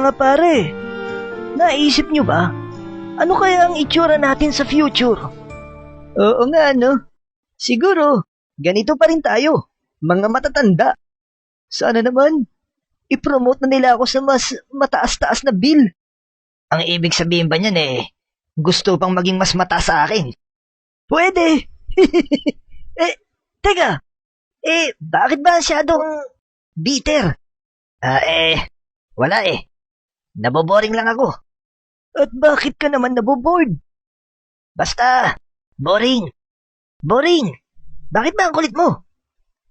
Mga pare, naisip nyo ba? Ano kaya ang itsura natin sa future? Oo nga, no? Siguro, ganito pa rin tayo, mga matatanda. Sana naman, i-promote na nila ako sa mas mataas-taas na bill. Ang ibig sabihin ba niyan gusto pang maging mas mataas sa akin? Pwede! Teka, bakit ba masyadong bitter? Wala Naboboring lang ako. At bakit ka naman nabobored? Basta, boring. Boring. Bakit ba ang kulit mo?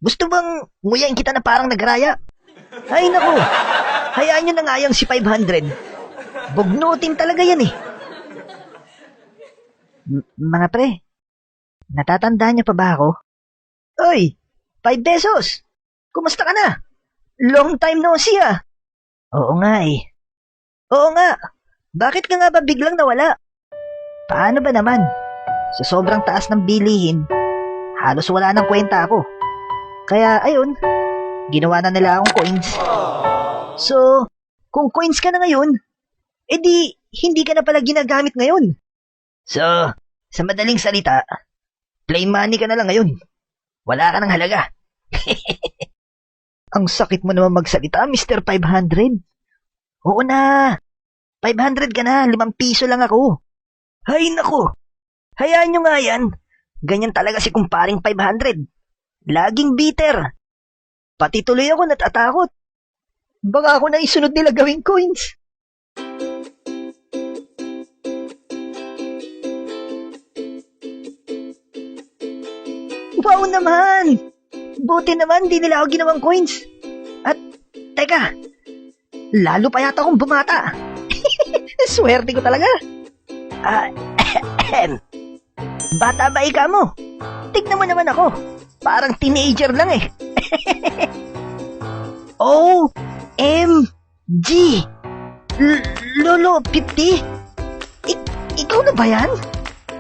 Gusto bang nguyain kita na parang nagraya? Ay naku, hayaan nyo na nga yung si 500. Bugnutin talaga yan Mga pre, natatandaan niyo pa ba ako? Oy, 5 pesos. Kumusta ka na? Long time no see Oo nga Oo nga. Bakit ka nga ba biglang nawala? Paano ba naman? Sa sobrang taas ng bilihin, halos wala nang kwenta ako. Kaya ayun, ginawa na nila akong coins. So, kung coins ka na ngayon, edi hindi ka na pala ginagamit ngayon. So, sa madaling salita, plain money ka na lang ngayon. Wala ka ng halaga. Ang sakit mo naman magsalita, Mr. 500. Oo na, 500 ka na, 5 piso lang ako. Hay nako, hayaan nyo nga yan. Ganyan talaga si kumparing 500. Laging bitter. Pati tuloy ako natatakot. Baka ako na isunod nila gawing coins. Wow naman! Buti naman di nila ako ginawang coins. At, teka, lalo pa yata akong bumata. Swerte ko talaga. Bata ba ika mo? Tignan mo naman ako. Parang teenager lang OMG! Lolo 50? Ikaw na ba yan?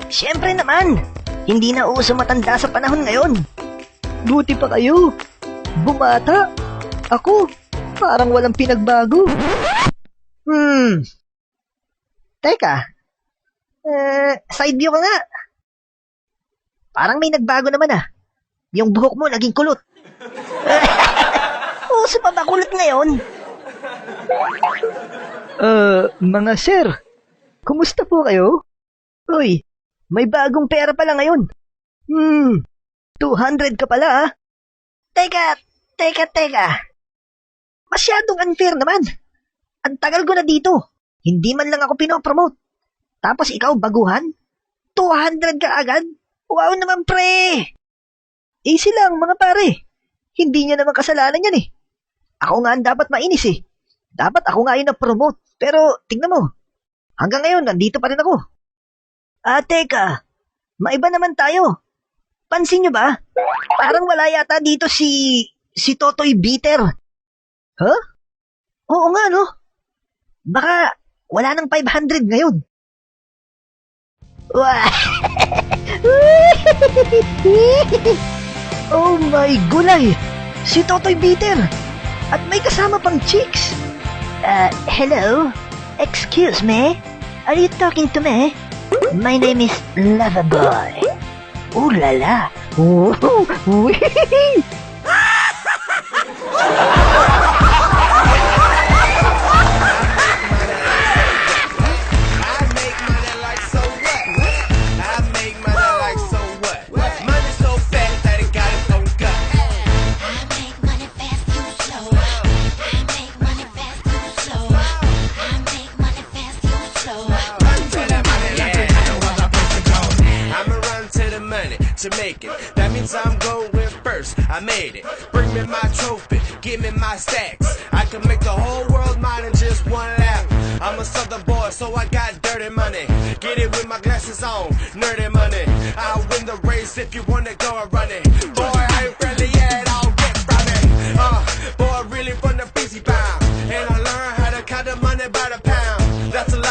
Siyempre naman. Hindi na uso matanda sa panahon ngayon. Buti pa kayo. Bumata. Ako, parang walang pinagbago. Teka. Side view ka nga. Parang may nagbago naman Yung buhok mo naging kulot. Uso pa ba kulot ngayon? Mga sir, kumusta po kayo? Uy, may bagong pera pala ngayon. 200 ka pala Teka. Masyadong unfair naman. Ang tagal ko na dito. Hindi man lang ako pinopromote. Tapos ikaw baguhan? 200 ka agad? Wow naman pre! Easy lang mga pare. Hindi niya naman kasalanan yan Ako nga ang dapat mainis Dapat ako nga yung na-promote. Pero tingnan mo. Hanggang ngayon nandito pa rin ako. Teka. Maiba naman tayo. Pansin nyo ba? Parang wala yata dito si Totoy Bitter. Huh? Oo nga no. Baka wala nang 500 ngayon. Oh my gulay! Si Totoy Bitter! At may kasama pang chicks! Hello? Excuse me? Are you talking to me? My name is Loverboy. Ooh la la! Ooh, wee! To make it, that means I'm going first. I made it. Bring me my trophy, give me my stacks. I can make the whole world mine in just one lap. I'm a southern boy, so I got dirty money. Get it with my glasses on, nerdy money. I'll win the race if you wanna go and run it. Boy, I ain't friendly yet, I'll get from it. Boy, really from the busy bound. And I learned how to count the money by the pound. That's a